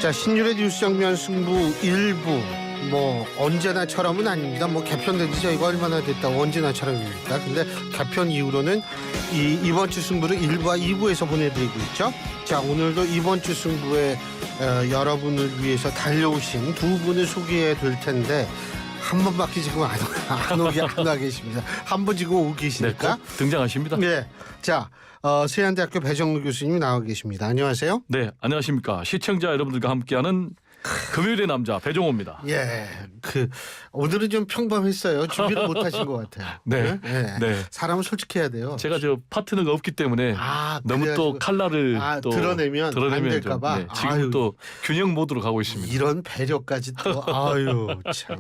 자, 신율의 뉴스 정면 승부 일부 뭐 언제나처럼은 아닙니다. 뭐 개편된 지 저희가 얼마나 됐다고 언제나처럼입니까? 근데 개편 이후로는 이번 주 승부를 1부와 2부에서 보내드리고 있죠. 자, 오늘도 이번 주 승부에 여러분을 위해서 달려오신 두 분을 소개해 드릴 텐데 한 번밖에 지금 안 와 계십니다. 한 분 지금 오고 계시니까. 네, 등장하십니다. 네. 자, 세안대학교 배정루 교수님 나와 계십니다. 안녕하세요. 네, 안녕하십니까. 시청자 여러분들과 함께하는 금요일의 남자 배종호입니다. 예, 오늘은 좀 평범했어요. 준비를 못하신 것 같아요. 네, 네. 네. 사람은 솔직해야 돼요. 제가 저 파트너가 없기 때문에 너무 또 칼날을 또 드러내면 안 될까봐. 네, 지금 또 균형 모드로 가고 있습니다. 이런 배려까지 또 아유 참.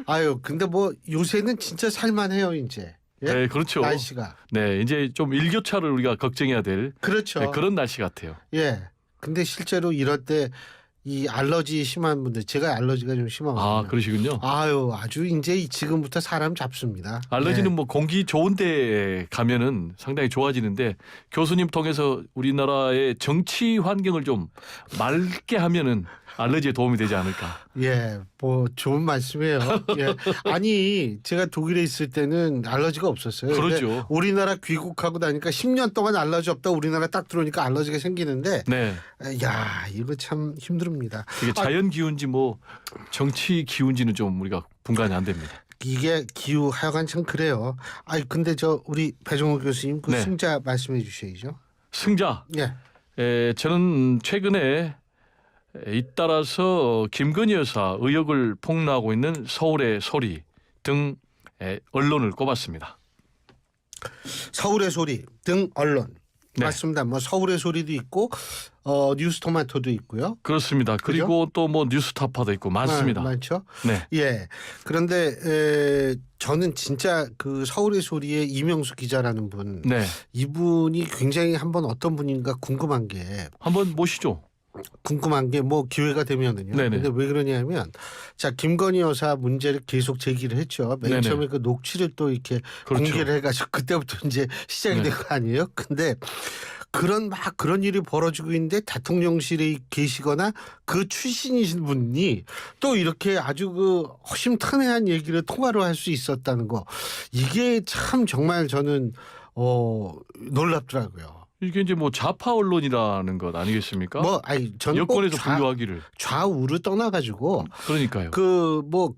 아유 근데 뭐 요새는 진짜 살만해요 이제. 예? 네, 그렇죠. 날씨가. 네, 이제 좀 일교차를 우리가 걱정해야 될 그렇죠. 네, 그런 날씨 같아요. 예. 근데 실제로 이럴 때 이 알러지 심한 분들, 제가 알러지가 좀 심하거든요. 아, 그러시군요. 아유, 아주 이제 지금부터 사람 잡습니다. 알러지는 네. 뭐 공기 좋은 데 가면은 상당히 좋아지는데 교수님 통해서 우리나라의 정치 환경을 좀 맑게 하면은 알러지에 도움이 되지 않을까. 예, 뭐 좋은 말씀이에요. 예. 아니 제가 독일에 있을 때는 알러지가 없었어요. 그렇죠. 우리나라 귀국하고 나니까 10년 동안 알러지 없다. 우리나라 딱 들어오니까 알러지가 생기는데, 네. 야 이거 참 힘듭니다. 이게 자연 기운지 뭐 정치 기운지는 좀 우리가 분간이 안 됩니다. 이게 기후 하여간 참 그래요. 아니 근데 저 우리 배종호 교수님 그 네. 승자 말씀해 주셔야죠. 승자. 예. 저는 최근에 잇따라서 김건희 여사 의혹을 폭로하고 있는 서울의 소리 등 언론을 꼽았습니다. 서울의 소리 등 언론. 네. 맞습니다. 뭐 서울의 소리도 있고 뉴스토마토도 있고요. 그렇습니다. 그리고 또 뭐 뉴스타파도 있고 많습니다. 많죠. 네. 예. 그런데 저는 진짜 그 서울의 소리의 이명수 기자라는 분, 네. 이분이 굉장히 한번 어떤 분인가 궁금한 게 한번 모시죠. 뭐 기회가 되면은요. 네네. 근데 왜 그러냐면 자 김건희 여사 문제를 계속 제기를 했죠. 맨 네네. 처음에 그 녹취를 또 이렇게 그렇죠. 공개를 해가지고 그때부터 이제 시작이 네. 된 거 아니에요. 근데 그런 일이 벌어지고 있는데 대통령실에 계시거나 그 출신이신 분이 또 이렇게 아주 그 허심탄회한 얘기를 통화로 할 수 있었다는 거, 이게 참 정말 저는 놀랍더라고요. 이게 이제 뭐 좌파 언론이라는 것 아니겠습니까? 저는 여권에서 꼭 분류하기를. 좌우를 떠나가지고 그러니까요.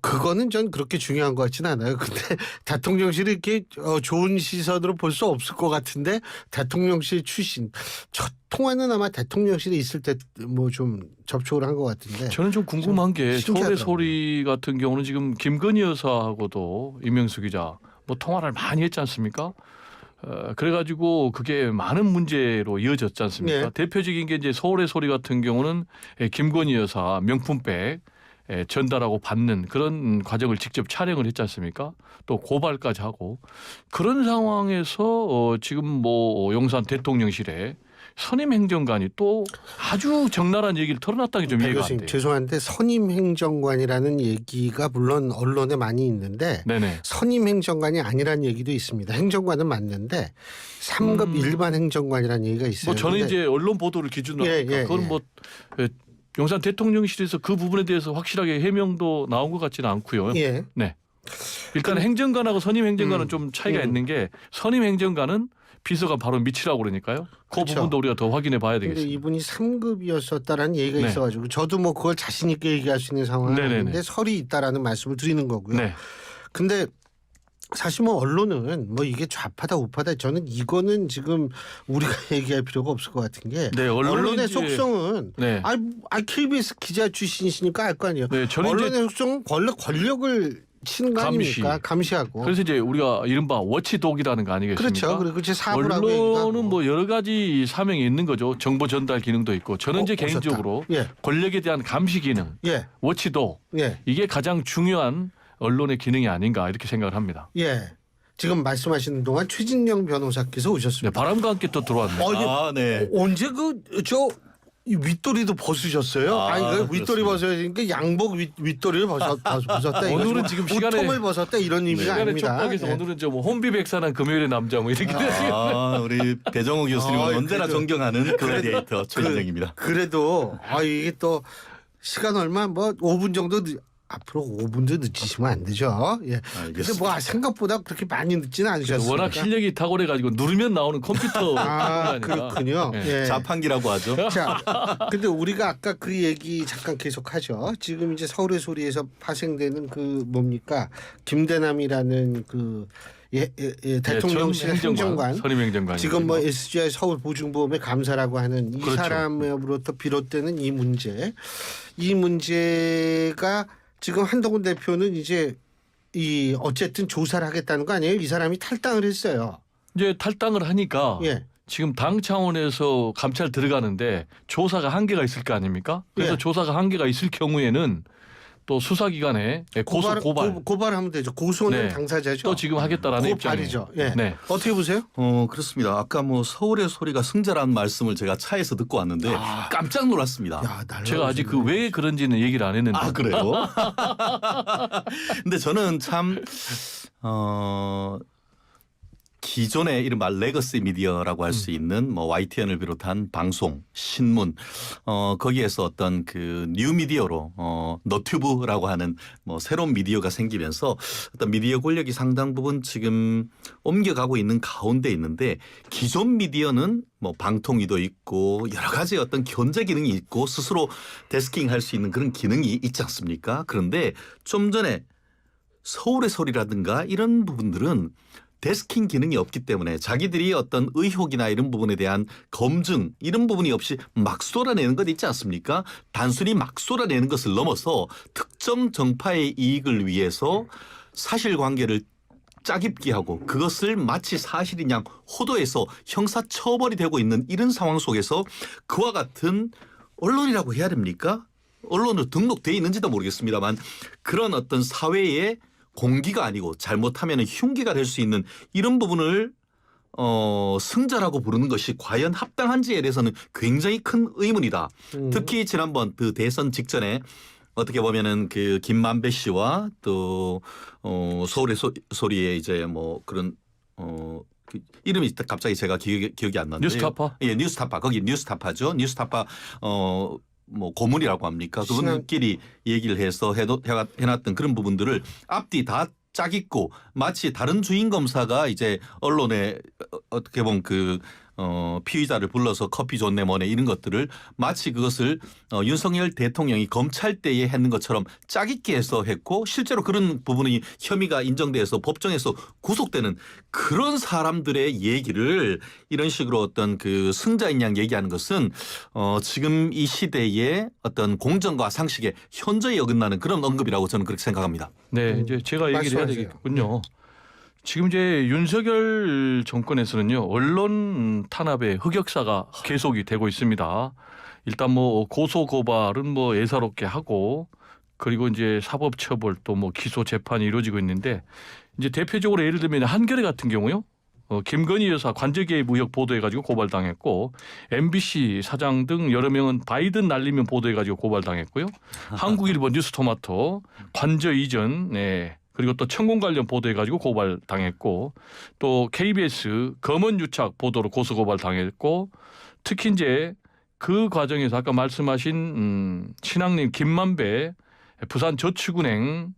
그거는 전 그렇게 중요한 것 같지는 않아요. 근데 대통령실이 이렇게 좋은 시선으로 볼 수 없을 것 같은데 대통령실 출신 첫 통화는 아마 대통령실에 있을 때 뭐 좀 접촉을 한 것 같은데. 저는 좀 궁금한 게 서울의 신기하더라고요. 소리 같은 경우는 지금 김건희 여사하고도 이명수 기자 뭐 통화를 많이 했지 않습니까? 그래가지고 그게 많은 문제로 이어졌지 않습니까? 네. 대표적인 게 이제 서울의 소리 같은 경우는 김건희 여사 명품백 전달하고 받는 그런 과정을 직접 촬영을 했지 않습니까? 또 고발까지 하고 그런 상황에서 지금 뭐 용산 대통령실에 선임 행정관이 또 아주 적나라한 얘기를 털어놨다는 게 좀 이해가 안 돼요. 죄송한데 선임 행정관이라는 얘기가 물론 언론에 많이 있는데 네네. 선임 행정관이 아니라는 얘기도 있습니다. 행정관은 맞는데 3급 일반 행정관이라는 얘기가 있어요. 뭐 저는 근데 이제 언론 보도를 기준으로 하니까 그건 뭐 용산 대통령실에서 그 부분에 대해서 확실하게 해명도 나온 것 같지는 않고요. 예. 네. 일단 행정관하고 선임 행정관은 좀 차이가 있는 게 선임 행정관은 비서가 바로 밑이라고 그러니까요. 그 그렇죠. 부분도 우리가 더 확인해 봐야 근데 되겠습니다. 이분이 3급이었었다라는 얘기가 네. 있어가지고 저도 뭐 그걸 자신 있게 얘기할 수 있는 상황은 네네네. 아닌데 설이 있다라는 말씀을 드리는 거고요. 네. 근데 사실 뭐 언론은 뭐 이게 좌파다 우파다 저는 이거는 지금 우리가 얘기할 필요가 없을 것 같은 게 네, 언론의 이제 속성은 네. KBS 기자 출신이시니까 알 거 아니에요. 네, 저는 이제 언론의 속성은 권력을 치는 거 아닙니까? 감시하고. 그래서 이제 우리가 이른바 워치독이라는 거 아니겠습니까? 그렇죠. 그리고 제 사부라고 언론은 뭐 여러 가지 사명이 있는 거죠. 정보 전달 기능도 있고 저는 이제 오셨다. 개인적으로 예. 권력에 대한 감시 기능, 예. 워치독 예. 이게 가장 중요한 언론의 기능이 아닌가 이렇게 생각을 합니다. 예. 지금 말씀하시는 동안 최진영 변호사께서 네, 오셨습니다. 바람과 함께 또 들어왔네요. 이게 네. 언제 이 윗도리도 벗으셨어요? 아, 아니 그 윗도리 그렇습니다. 벗어야 되니까 양복 윗도리를 벗었다. 이거 오늘은 지금 시간에 옷통을 벗었다 이런 의미가 시간의 아닙니다. 촉각에서 예. 오늘은 저 뭐 혼비백산한 금요일의 남자 뭐 이렇게 되시요 우리 배정우 교수님은 아, 언제나 그래도- 존경하는 글래디에이터 최진영입니다. 그래도 이게 또 시간 얼마 뭐 5분 정도 앞으로 5분도 늦추시면 안 되죠. 예. 근데 알겠습니다. 뭐 생각보다 그렇게 많이 늦지는 않으셨습니까? 워낙 실력이 탁월해 가지고 누르면 나오는 컴퓨터 그렇군요. 예. 예. 자판기라고 하죠. 자, 근데 우리가 아까 그 얘기 잠깐 계속하죠. 지금 이제 서울의 소리에서 파생되는 그 뭡니까 김대남이라는 그 대통령실 행정관 선임 행정관 지금 뭐 SGI 서울 보증보험의 감사라고 하는 이 그렇죠. 사람으로부터 비롯되는 이 문제가 지금 한동훈 대표는 이제 이 어쨌든 조사를 하겠다는 거 아니에요? 이 사람이 탈당을 했어요. 이제 탈당을 하니까 예. 지금 당 차원에서 감찰 들어가는데 조사가 한계가 있을 거 아닙니까? 그래서 예. 조사가 한계가 있을 경우에는 또 수사기관에 고발하면 되죠. 고소는 네. 당사자죠. 또 지금 하겠다라는 입장이에요. 고발이죠. 예. 네. 어떻게 보세요? 그렇습니다. 아까 뭐 서울의 소리가 승자라는 말씀을 제가 차에서 듣고 왔는데 깜짝 놀랐습니다. 제가 아직 그 왜 그런지는 얘기를 안 했는데. 아, 그래요? 근데 저는 참 기존의 이른바 레거시 미디어라고 할 수 있는 뭐 YTN을 비롯한 방송, 신문 거기에서 어떤 그 뉴 미디어로 너튜브라고 하는 뭐 새로운 미디어가 생기면서 어떤 미디어 권력이 상당 부분 지금 옮겨가고 있는 가운데 있는데 기존 미디어는 뭐 방통위도 있고 여러 가지 어떤 견제 기능이 있고 스스로 데스킹 할 수 있는 그런 기능이 있지 않습니까? 그런데 좀 전에 서울의 소리라든가 이런 부분들은 데스킹 기능이 없기 때문에 자기들이 어떤 의혹이나 이런 부분에 대한 검증 이런 부분이 없이 막 쏟아내는 것 있지 않습니까? 단순히 막 쏟아내는 것을 넘어서 특정 정파의 이익을 위해서 사실관계를 짜깁기 하고 그것을 마치 사실인 양 호도해서 형사처벌이 되고 있는 이런 상황 속에서 그와 같은 언론이라고 해야 됩니까? 언론으로 등록돼 있는지도 모르겠습니다만 그런 어떤 사회의 공기가 아니고 잘못하면 흉기가 될 수 있는 이런 부분을 승자라고 부르는 것이 과연 합당한지에 대해서는 굉장히 큰 의문이다. 특히 지난번 그 대선 직전에 어떻게 보면은 그 김만배 씨와 또 서울의 소리에 이제 뭐 그런 그 이름이 갑자기 제가 기억이 안 나는데 뉴스타파? 예, 뉴스타파. 거기 뉴스타파죠. 뉴스타파 뭐 고문이라고 합니까? 그분들끼리 얘기를 해서 해놨던 그런 부분들을 앞뒤 다 짜깁고 마치 다른 주인 검사가 이제 언론에 어떻게 보면 그 피의자를 불러서 커피 줬네 뭐네 이런 것들을 마치 그것을 윤석열 대통령이 검찰 때에 했는 것처럼 짜깁기 해서 했고 실제로 그런 부분이 혐의가 인정돼서 법정에서 구속되는 그런 사람들의 얘기를 이런 식으로 어떤 그 승자인 양 얘기하는 것은 지금 이 시대의 어떤 공정과 상식에 현저히 어긋나는 그런 언급이라고 저는 그렇게 생각합니다. 네, 이제 제가 얘기를 해야 말씀하세요. 되겠군요. 지금 이제 윤석열 정권에서는요 언론 탄압의 흑역사가 계속이 되고 있습니다. 일단 뭐 고소 고발은 뭐 예사롭게 하고 그리고 이제 사법 처벌 또 뭐 기소 재판이 이루어지고 있는데 이제 대표적으로 예를 들면 한겨레 같은 경우요. 김건희 여사 관제 개입 의혹 보도해가지고 고발당했고 MBC 사장 등 여러 명은 바이든 날리면 보도해가지고 고발당했고요. 한국일보 뉴스토마토 관저 이전 그리고 또 천공 관련 보도해가지고 고발당했고 또 KBS 검언 유착 보도로 고소고발당했고 특히 이제 그 과정에서 아까 말씀하신 신앙님 김만배 부산저축은행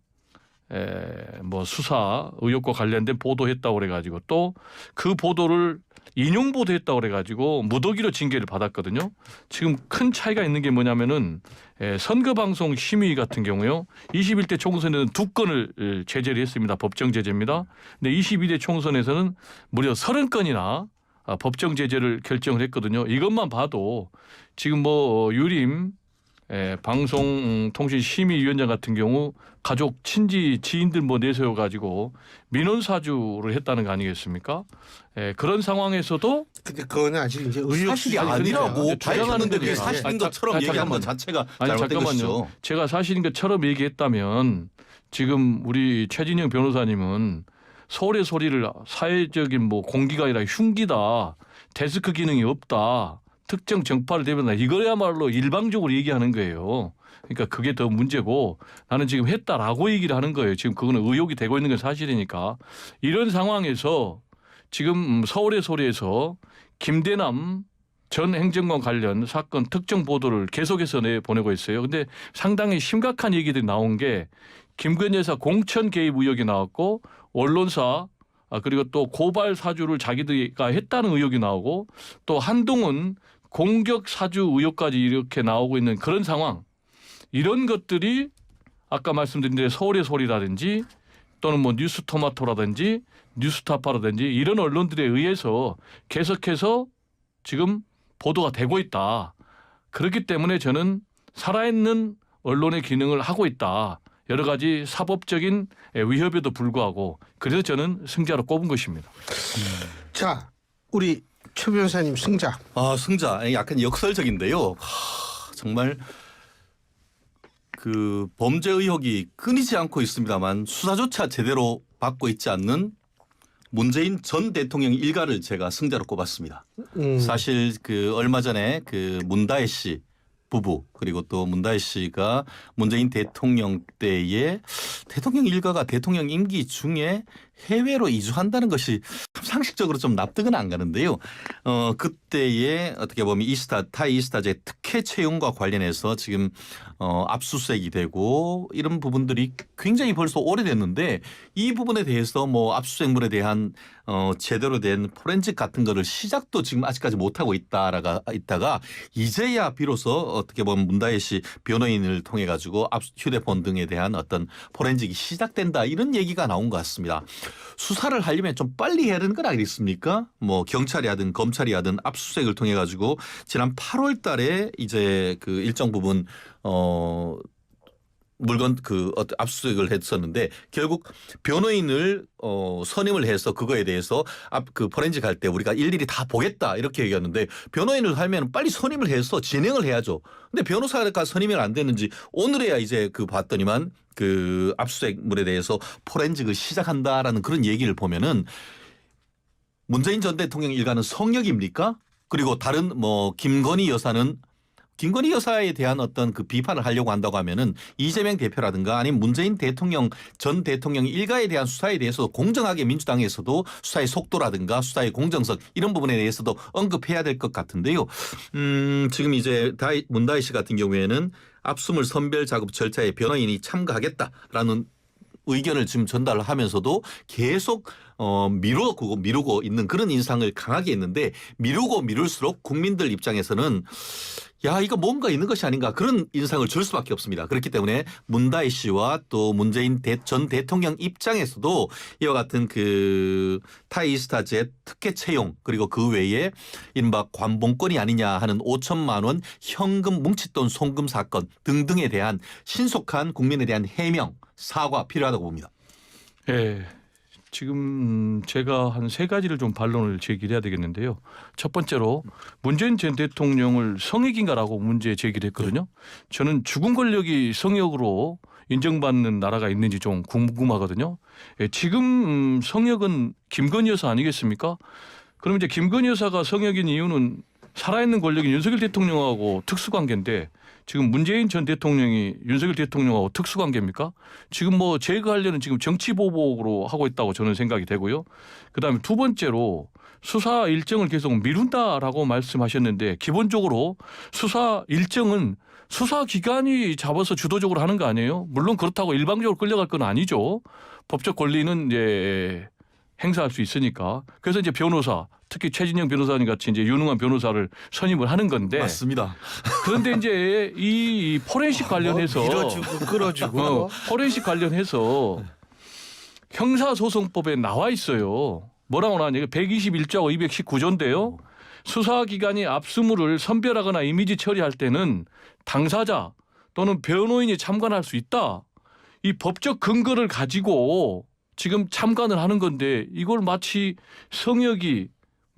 뭐 수사 의혹과 관련된 보도했다고 그래가지고 또 그 보도를 인용 보도했다고 그래가지고 무더기로 징계를 받았거든요. 지금 큰 차이가 있는 게 뭐냐면은 선거방송 심의 같은 경우요. 21대 총선에는 2건을 제재를 했습니다. 법정 제재입니다. 근데 22대 총선에서는 무려 30건이나 법정 제재를 결정을 했거든요. 이것만 봐도 지금 뭐 유림 방송통신심의위원장 같은 경우 가족 친지 지인들 뭐 내세워 가지고 민원 사주를 했다는 거 아니겠습니까? 그런 상황에서도 근데 그거는 아직 이제 의혹 사실이 아니라고 밝혔는데 그게 게 사실인 것처럼 얘기하는 것 자체가 잘못된 것이죠. 제가 사실인 것처럼 얘기했다면 지금 우리 최진영 변호사님은 서울의 소리를 사회적인 뭐 공기가 아니라 흉기다. 데스크 기능이 없다. 특정 정파를 대변한다. 이거야말로 일방적으로 얘기하는 거예요. 그러니까 그게 더 문제고 나는 지금 했다라고 얘기를 하는 거예요. 지금 그거는 의혹이 되고 있는 건 사실이니까. 이런 상황에서 지금 서울의 소리에서 김대남 전 행정관 관련 사건 특정 보도를 계속해서 내보내고 있어요. 근데 상당히 심각한 얘기들이 나온 게 김건희 여사 공천 개입 의혹이 나왔고 언론사 그리고 또 고발 사주를 자기들가 했다는 의혹이 나오고 또 한동훈 공격 사주 의혹까지 이렇게 나오고 있는 그런 상황. 이런 것들이 아까 말씀드린 대로 서울의 소리라든지 또는 뭐 뉴스토마토라든지 뉴스타파라든지 이런 언론들에 의해서 계속해서 지금 보도가 되고 있다. 그렇기 때문에 저는 살아있는 언론의 기능을 하고 있다. 여러 가지 사법적인 위협에도 불구하고 그래서 저는 승자로 꼽은 것입니다. 자, 우리 최 변호사님 승자. 승자 약간 역설적인데요. 정말 그 범죄 의혹이 끊이지 않고 있습니다만 수사조차 제대로 받고 있지 않는 문재인 전 대통령 일가를 제가 승자로 꼽았습니다. 사실 그 얼마 전에 그 문다혜 씨 부부 그리고 또 문다혜 씨가 문재인 대통령 때에 대통령 일가가 대통령 임기 중에 해외로 이주한다는 것이 상식적으로 좀 납득은 안 가는데요. 그때에 어떻게 보면 타이 이스타제 특혜 채용과 관련해서 지금 압수수색이 되고 이런 부분들이 굉장히 벌써 오래됐는데 이 부분에 대해서 뭐 압수수색물에 대한 제대로 된 포렌식 같은 거를 시작도 지금 아직까지 못하고 있다가 이제야 비로소 어떻게 보면 문다혜 씨 변호인을 통해 가지고 휴대폰 등에 대한 어떤 포렌식이 시작된다 이런 얘기가 나온 것 같습니다. 수사를 하려면 좀 빨리 해야 되는 건 아니겠습니까? 뭐 경찰이 하든 검찰이 하든 압수수색을 통해 가지고 지난 8월 달에 이제 그 일정 부분 물건 압수수색을 했었는데 결국 변호인을 선임을 해서 그거에 대해서 그 포렌식 할 때 우리가 일일이 다 보겠다 이렇게 얘기했는데 변호인을 하면 빨리 선임을 해서 진행을 해야죠. 근데 변호사가 선임이 안 됐는지 오늘에야 이제 봤더니만 그 압수수색물에 대해서 포렌식을 시작한다라는 그런 얘기를 보면은 문재인 전 대통령 일가는 성역입니까? 그리고 다른 뭐 김건희 여사에 대한 어떤 그 비판을 하려고 한다고 하면은 이재명 대표라든가 아니면 문재인 전 대통령 일가에 대한 수사에 대해서도 공정하게 민주당에서도 수사의 속도라든가 수사의 공정성 이런 부분에 대해서도 언급해야 될 것 같은데요. 지금 이제 문다혜 씨 같은 경우에는 압수물 선별 작업 절차에 변호인이 참가하겠다라는 의견을 지금 전달을 하면서도 계속 미루고 있는 그런 인상을 강하게 했는데 미루고 미룰수록 국민들 입장에서는 야 이거 뭔가 있는 것이 아닌가 그런 인상을 줄 수밖에 없습니다. 그렇기 때문에 문다혜 씨와 또 문재인 전 대통령 입장에서도 이와 같은 그 타이스타젯 특혜 채용 그리고 그 외에 이른바 관봉권이 아니냐 하는 5천만 원 현금 뭉칫돈 송금 사건 등등에 대한 신속한 국민에 대한 해명 사과 필요하다고 봅니다. 네. 지금 제가 한 세 가지를 좀 반론을 제기를 해야 되겠는데요. 첫 번째로 문재인 전 대통령을 성역인가라고 문제 제기를 했거든요. 저는 죽은 권력이 성역으로 인정받는 나라가 있는지 좀 궁금하거든요. 지금 성역은 김건희 여사 아니겠습니까? 그럼 이제 김건희 여사가 성역인 이유는 살아있는 권력인 윤석열 대통령하고 특수관계인데 지금 문재인 전 대통령이 윤석열 대통령하고 특수관계입니까? 지금 뭐 제거하려는 지금 정치보복으로 하고 있다고 저는 생각이 되고요. 그다음에 두 번째로 수사 일정을 계속 미룬다라고 말씀하셨는데 기본적으로 수사 일정은 수사기관이 잡아서 주도적으로 하는 거 아니에요? 물론 그렇다고 일방적으로 끌려갈 건 아니죠. 법적 권리는 이제 행사할 수 있으니까. 그래서 이제 변호사 특히 최진영 변호사님 같이 이제 유능한 변호사를 선임을 하는 건데. 맞습니다. 그런데 이제 이 포렌식 관련해서 밀어주고 끌어주고 포렌식 관련해서 형사소송법에 나와 있어요. 뭐라고 나왔냐? 121조하고 219조인데요. 수사기관이 압수물을 선별하거나 이미지 처리할 때는 당사자 또는 변호인이 참관할 수 있다. 이 법적 근거를 가지고 지금 참관을 하는 건데 이걸 마치 성역이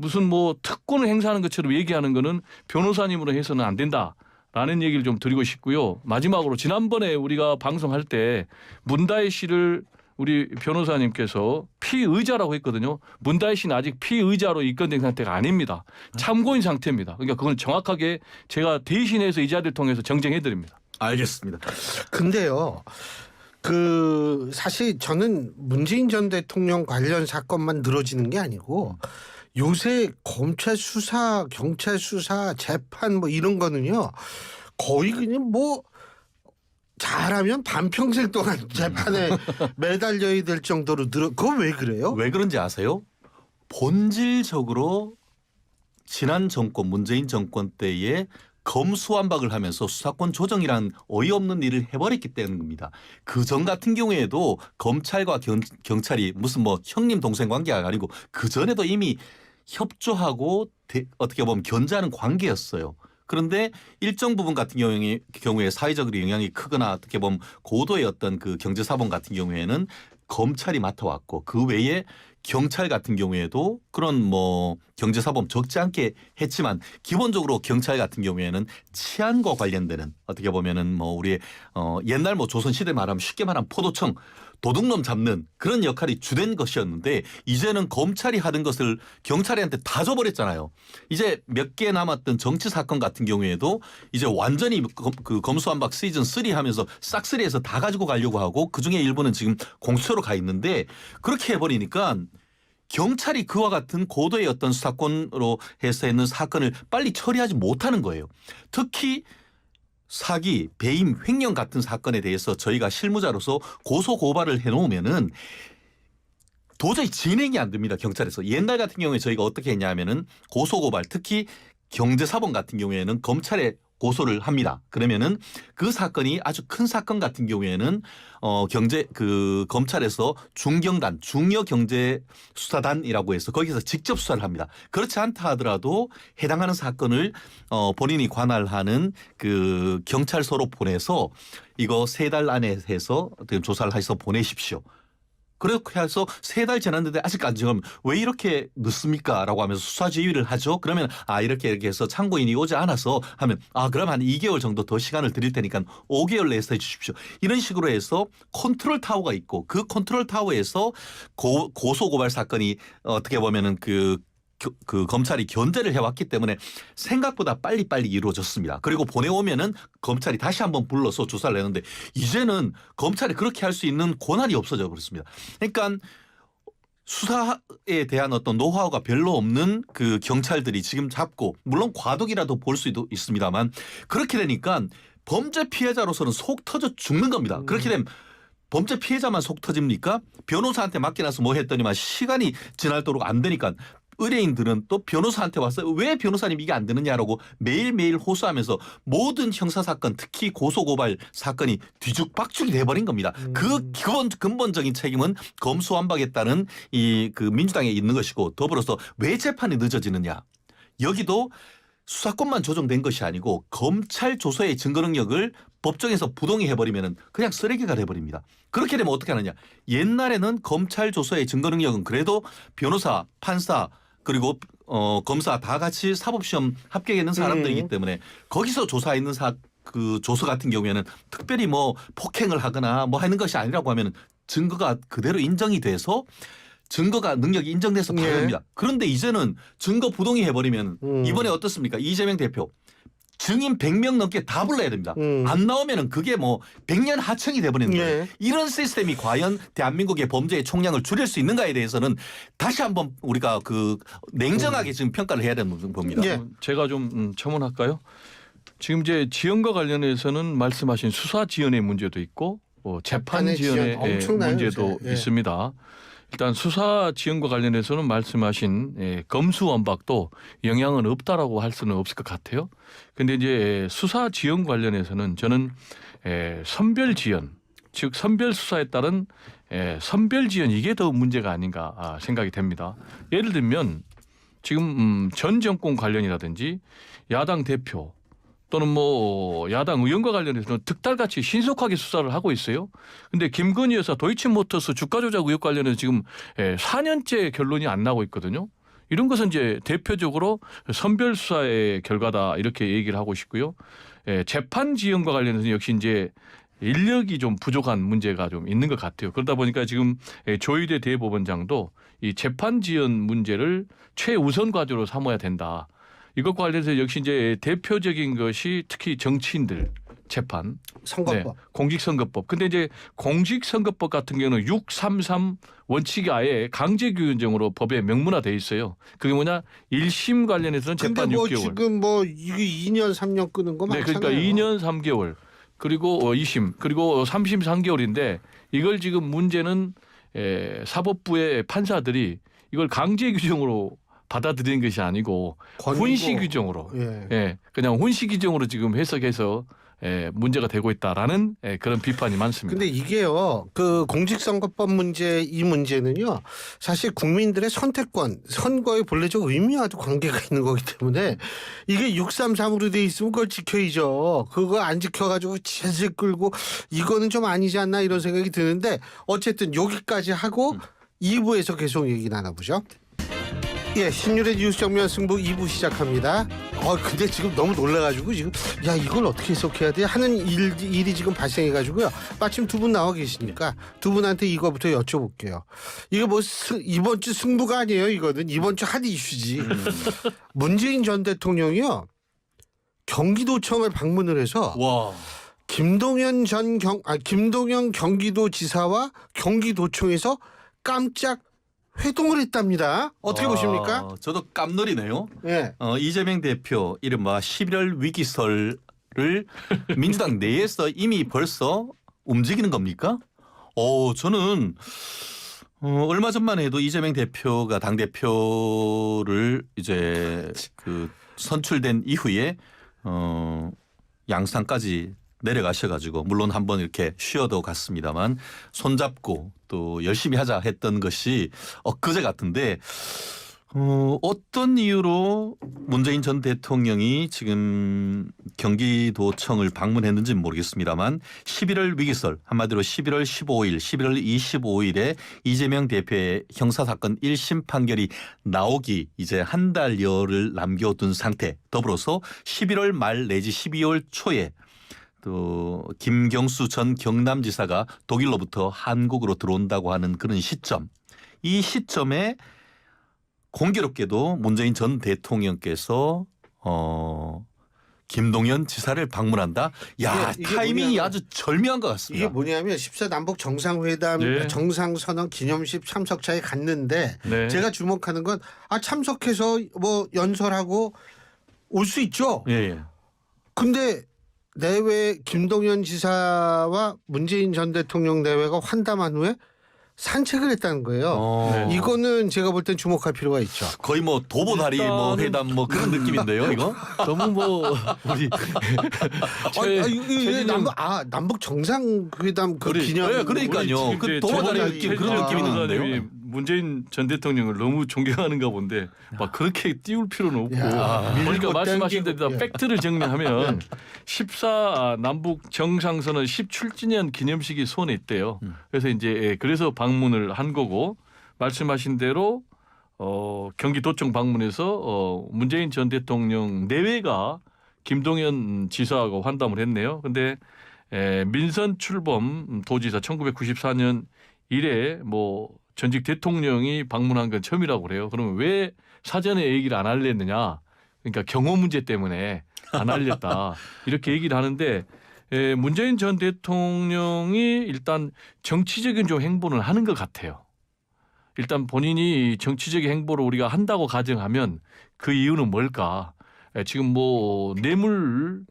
무슨 뭐 특권을 행사하는 것처럼 얘기하는 거는 변호사님으로 해서는 안 된다라는 얘기를 좀 드리고 싶고요. 마지막으로 지난번에 우리가 방송할 때 문다혜 씨를 우리 변호사님께서 피의자라고 했거든요. 문다혜 씨는 아직 피의자로 입건된 상태가 아닙니다. 참고인 상태입니다. 그러니까 그건 정확하게 제가 대신해서 이 자리를 통해서 정정해 드립니다. 알겠습니다. 근데요. 사실 저는 문재인 전 대통령 관련 사건만 늘어지는 게 아니고 요새 검찰 수사, 경찰 수사, 재판 뭐 이런 거는요. 거의 그냥 뭐 잘하면 반평생 동안 재판에 매달려야 될 정도로 그건 왜 그래요? 왜 그런지 아세요? 본질적으로 지난 정권 문재인 정권 때에 검수완박을 하면서 수사권 조정이란 어이없는 일을 해버렸기 때문입니다. 그전 같은 경우에도 검찰과 경찰이 무슨 뭐 형님 동생 관계가 아니고 그전에도 이미 협조하고 어떻게 보면 견제하는 관계였어요. 그런데 일정 부분 같은 경우에 사회적으로 영향이 크거나 어떻게 보면 고도의 어떤 그 경제사범 같은 경우에는 검찰이 맡아왔고 그 외에 경찰 같은 경우에도 그런 뭐 경제사범 적지 않게 했지만 기본적으로 경찰 같은 경우에는 치안과 관련되는 어떻게 보면은 뭐 우리의 옛날 뭐 조선시대 말하면 쉽게 말하면 포도청 도둑놈 잡는 그런 역할이 주된 것이었는데 이제는 검찰이 하던 것을 경찰한테 다 줘버렸잖아요. 이제 몇 개 남았던 정치 사건 같은 경우에도 이제 완전히 그 검수완박 시즌 3 하면서 싹쓸이해서 다 가지고 가려고 하고 그중에 일부는 지금 공수처로 가 있는데 그렇게 해버리니까 경찰이 그와 같은 고도의 어떤 수사권으로 해서 있는 사건을 빨리 처리하지 못하는 거예요. 특히 사기, 배임, 횡령 같은 사건에 대해서 저희가 실무자로서 고소 고발을 해놓으면은 도저히 진행이 안 됩니다. 경찰에서. 옛날 같은 경우에 저희가 어떻게 했냐면은 고소 고발, 특히 경제사범 같은 경우에는 검찰에 고소를 합니다. 그러면은 그 사건이 아주 큰 사건 같은 경우에는 검찰에서 중경단, 중요경제수사단이라고 해서 거기서 직접 수사를 합니다. 그렇지 않다 하더라도 해당하는 사건을 본인이 관할하는 그 경찰서로 보내서 이거 3달 안에 해서 어떻게 조사를 해서 보내십시오. 그렇게 해서 3달 지났는데 아직 안 정하면 왜 이렇게 늦습니까? 라고 하면서 수사 지휘를 하죠. 그러면 이렇게 해서 참고인이 오지 않아서 하면 그럼 한 2개월 정도 더 시간을 드릴 테니까 5개월 내에서 해 주십시오. 이런 식으로 해서 컨트롤 타워가 있고 그 컨트롤 타워에서 고소 고발 사건이 어떻게 보면은 그 검찰이 견제를 해왔기 때문에 생각보다 빨리빨리 이루어졌습니다. 그리고 보내오면은 검찰이 다시 한번 불러서 조사를 했는데 이제는 검찰이 그렇게 할 수 있는 권한이 없어져 버렸습니다. 그러니까 수사에 대한 어떤 노하우가 별로 없는 그 경찰들이 지금 잡고 물론 과도기라도 볼 수도 있습니다만 그렇게 되니까 범죄 피해자로서는 속 터져 죽는 겁니다. 그렇게 되면 범죄 피해자만 속 터집니까? 변호사한테 맡겨놔서 뭐 했더니만 시간이 지날도록 안 되니까 의뢰인들은 또 변호사한테 와서 왜 변호사님 이게 안 되느냐라고 매일매일 호소하면서 모든 형사사건 특히 고소고발 사건이 뒤죽박죽이 돼버린 겁니다. 그 근본적인 책임은 검수완박에 따른 그 민주당에 있는 것이고 더불어서 왜 재판이 늦어지느냐. 여기도 수사권만 조정된 것이 아니고 검찰 조서의 증거 능력을 법정에서 부동의 해버리면 그냥 쓰레기가 돼버립니다. 그렇게 되면 어떻게 하느냐. 옛날에는 검찰 조서의 증거 능력은 그래도 변호사, 판사 그리고 검사 다 같이 사법시험 합격했는 사람들이기 때문에 거기서 조사했는 그 조서 같은 경우에는 특별히 뭐 폭행을 하거나 뭐 하는 것이 아니라고 하면 증거가 그대로 인정이 돼서 증거가 능력이 인정돼서 바로 됩니다. 그런데 이제는 증거 부동의 해버리면 이번에 어떻습니까? 이재명 대표. 증인 100명 넘게 다 불러야 됩니다. 안 나오면은 그게 뭐 100년 하청이 돼버리는 거예요. 이런 시스템이 과연 대한민국의 범죄의 총량을 줄일 수 있는가에 대해서는 다시 한번 우리가 냉정하게 지금 평가를 해야 되는 겁니다. 제가 좀 첨언할까요? 지금 이제 지연과 관련해서는 말씀하신 수사 지연의 문제도 있고 재판 지연의 문제도 있습니다. 일단 수사 지연과 관련해서는 말씀하신 검수완박도 영향은 없다라고 할 수는 없을 것 같아요. 그런데 이제 수사 지연 관련해서는 저는 선별 지연, 즉 선별 수사에 따른 선별 지연 이게 더 문제가 아닌가 생각이 됩니다. 예를 들면 지금 전 정권 관련이라든지 야당 대표 또는 뭐 야당 의원과 관련해서는 득달같이 신속하게 수사를 하고 있어요. 그런데 김건희 여사 도이치모터스 주가 조작 의혹 관련해서 지금 4년째 결론이 안 나고 있거든요. 이런 것은 이제 대표적으로 선별 수사의 결과다 이렇게 얘기를 하고 싶고요. 재판 지연과 관련해서 역시 이제 인력이 좀 부족한 문제가 좀 있는 것 같아요. 그러다 보니까 지금 조희대 대법원장도 이 재판 지연 문제를 최우선 과제로 삼아야 된다. 이것과 관련해서 역시 이제 대표적인 것이 특히 정치인들 재판, 선거법. 공직선거법. 근데 이제 공직선거법 같은 경우는 633 원칙이 아예 강제 규정으로 법에 명문화돼 있어요. 그게 뭐냐? 1심 관련해서는 근데 재판 뭐 6개월. 지금 뭐 이게 2년 3년 끄는 거 네, 많잖아요. 그러니까 2년 3개월. 그리고 2심, 그리고 3심 3개월인데 이걸 지금 문제는 사법부의 판사들이 이걸 강제 규정으로 받아들이는 것이 아니고 권고. 훈시 규정으로, 예. 그냥 훈시 규정으로 지금 해석해서 문제가 되고 있다라는 그런 비판이 많습니다. 근데 이게요, 그 공직선거법 문제 이 문제는요, 사실 국민들의 선택권, 선거의 본래적 의미와도 관계가 있는 거기 때문에 이게 633으로 돼 있으면 그걸 지켜야죠. 그거 안 지켜가지고 질질 끌고 이거는 좀 아니지 않나 이런 생각이 드는데 어쨌든 여기까지 하고 2부에서 계속 얘기 나눠보죠. 예, 신율의 뉴스 정면 승부 2부 시작합니다. 근데 지금 너무 놀라가지고 지금 야 이걸 어떻게 해석해야 돼 하는 일이 지금 발생해가지고요. 마침 두 분 나와 계시니까 두 분한테 이거부터 여쭤볼게요. 이거 뭐 이번 주 승부가 아니에요. 이거는 이번 주 핫 이슈지. 문재인 전 대통령이요 경기도청을 방문을 해서 와, 김동연 경기도지사와 경기도청에서 깜짝 회동을 했답니다. 어떻게 보십니까? 저도 깜놀이네요. 예. 이재명 대표 이른바 11월 위기설을 민주당 내에서 이미 벌써 움직이는 겁니까? 저는 얼마 전만 해도 이재명 대표가 당 대표를 이제 그 선출된 이후에 양산까지 내려가셔가지고 물론 한번 이렇게 쉬어도 갔습니다만 손잡고 또 열심히 하자 했던 것이 엊그제 같은데 어떤 이유로 문재인 전 대통령이 지금 경기도청을 방문했는지는 모르겠습여만 11월 위기설 한마디로 11월 15일, 11월 25일에 이재명 대표의 형사사건 1심 판결이 나오기 이제 한 달여를 남겨둔 상태 더불어서 11월 말 내지 12월 초에 또 김경수 전 경남지사가 독일로부터 한국으로 들어온다고 하는 그런 시점. 이 시점에 공교롭게도 문재인 전 대통령께서 김동연 지사를 방문한다. 야, 이게 타이밍이 뭐냐면, 아주 절묘한 것 같습니다. 이게 뭐냐면 14 남북 정상회담 네. 정상선언 기념식 참석차에 갔는데 네. 제가 주목하는 건 참석해서 뭐 연설하고 올 수 있죠. 예, 예. 근데 내외 김동연 지사와 문재인 전 대통령 내외가 환담한 후에 산책을 했다는 거예요. 네. 이거는 제가 볼 땐 주목할 필요가 있죠. 거의 뭐 도보다리 뭐 일단은- 회담 뭐 그런 느낌인데요, 이거? 너무 뭐 우리 이게 남북 정상회담 그 우리- 기념. 네, 그러니까요. 우리 그 지금 도보다리 이제 느낌, 그런 최진영 느낌이 변호사님이 드는데요. 문재인 전 대통령을 너무 존경하는가 본데 막 그렇게 띄울 필요는 없고 야, 그러니까 밀고 말씀하신 당기고. 대로 예. 팩트를 정리하면 14 남북 정상선언 17주년 기념식이 손에 있대요. 그래서 이제 그래서 방문을 한 거고 말씀하신 대로 경기도청 방문해서 문재인 전 대통령 내외가 김동연 지사하고 환담을 했네요. 근데 민선 출범 도지사 1994년 이래 뭐 전직 대통령이 방문한 건 처음이라고 그래요. 그러면 왜 사전에 얘기를 안 알렸느냐? 그러니까 경호 문제 때문에 안 알렸다. 이렇게 얘기를 하는데 문재인 전 대통령이 일단 정치적인 좀 행보를 하는 것 같아요. 일단 본인이 정치적인 행보를 우리가 한다고 가정하면 그 이유는 뭘까? 지금 뭐 뇌물